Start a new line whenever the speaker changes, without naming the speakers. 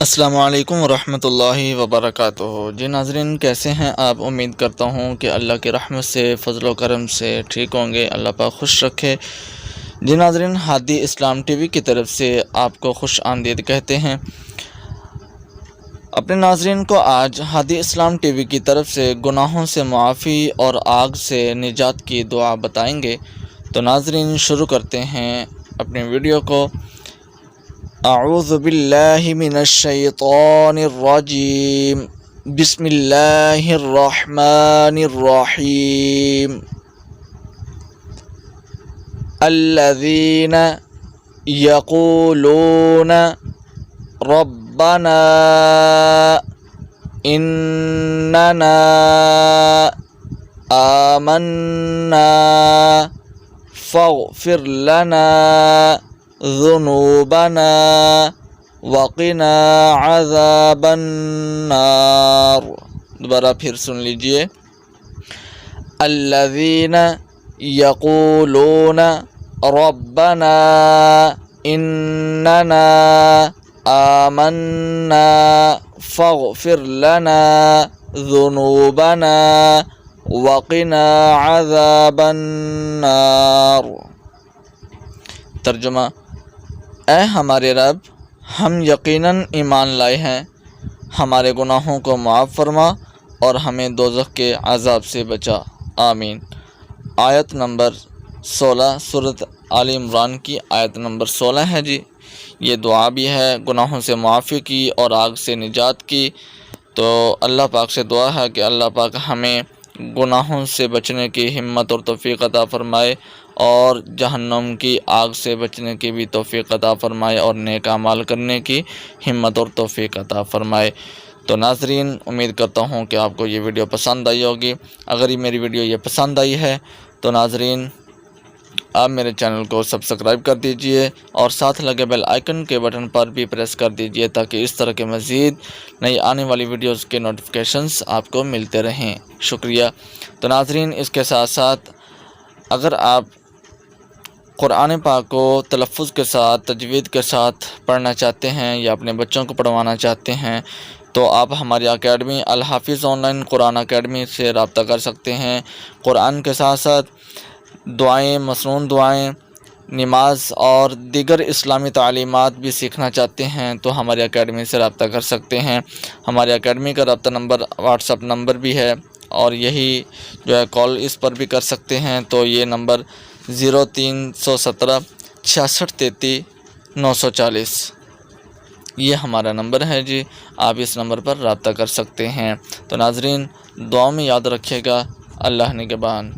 السلام علیکم ورحمۃ اللہ وبرکاتہ۔ جی ناظرین، کیسے ہیں آپ؟ امید کرتا ہوں کہ اللہ کی رحمت سے، فضل و کرم سے ٹھیک ہوں گے۔ اللہ پاک خوش رکھے۔ جی ناظرین، ہادی اسلام ٹی وی کی طرف سے آپ کو خوش آمدید کہتے ہیں۔ اپنے ناظرین کو آج ہادی اسلام ٹی وی کی طرف سے گناہوں سے معافی اور آگ سے نجات کی دعا بتائیں گے۔ تو ناظرین، شروع کرتے ہیں اپنی ویڈیو کو۔ اعوذ باللہ من الشیطان الرجیم، بسم اللہ الرحمن الرحیم۔ الذین یقولون ربنا اننا آمنا فاغفر لنا ذنوبنا وقنا عذاب النار۔ دوبارہ پھر سن لیجئے۔ الذین یقولون ربنا اننا آمنا فاغفر لنا ذنوبنا وقنا عذاب النار۔ ترجمہ: اے ہمارے رب، ہم یقیناً ایمان لائے ہیں، ہمارے گناہوں کو معاف فرما اور ہمیں دوزخ کے عذاب سے بچا، آمین۔ آیت نمبر 16 سورۃ آل عمران کی آیت نمبر 16 ہے جی۔ یہ دعا بھی ہے گناہوں سے معافی کی اور آگ سے نجات کی۔ تو اللہ پاک سے دعا ہے کہ اللہ پاک ہمیں گناہوں سے بچنے کی ہمت اور توفیق عطا فرمائے، اور جہنم کی آگ سے بچنے کی بھی توفیق عطا فرمائے، اور نیک اعمال کرنے کی ہمت اور توفیق عطا فرمائے۔ تو ناظرین، امید کرتا ہوں کہ آپ کو یہ ویڈیو پسند آئی ہوگی۔ اگر یہ میری ویڈیو یہ پسند آئی ہے تو ناظرین، آپ میرے چینل کو سبسکرائب کر دیجئے اور ساتھ لگے بیل آئیکن کے بٹن پر بھی پریس کر دیجئے، تاکہ اس طرح کے مزید نئی آنے والی ویڈیوز کے نوٹیفیکیشنز آپ کو ملتے رہیں۔ شکریہ۔ تو ناظرین، اس کے ساتھ ساتھ اگر آپ قرآن پاک کو تلفظ کے ساتھ، تجوید کے ساتھ پڑھنا چاہتے ہیں یا اپنے بچوں کو پڑھوانا چاہتے ہیں تو آپ ہماری academy Alhafiz online Quran academy سے رابطہ کر سکتے ہیں۔ قرآن کے ساتھ ساتھ دعائیں، مسنون دعائیں، نماز اور دیگر اسلامی تعلیمات بھی سیکھنا چاہتے ہیں تو ہماری اکیڈمی سے رابطہ کر سکتے ہیں۔ ہماری اکیڈمی کا رابطہ نمبر واٹس ایپ نمبر بھی ہے، اور یہی جو ہے کال اس پر بھی کر سکتے ہیں۔ تو یہ نمبر 0317 6633 940 یہ ہمارا نمبر ہے جی۔ آپ اس نمبر پر رابطہ کر سکتے ہیں۔ تو ناظرین، دعاؤں میں یاد رکھیے گا۔ اللہ نگہبان۔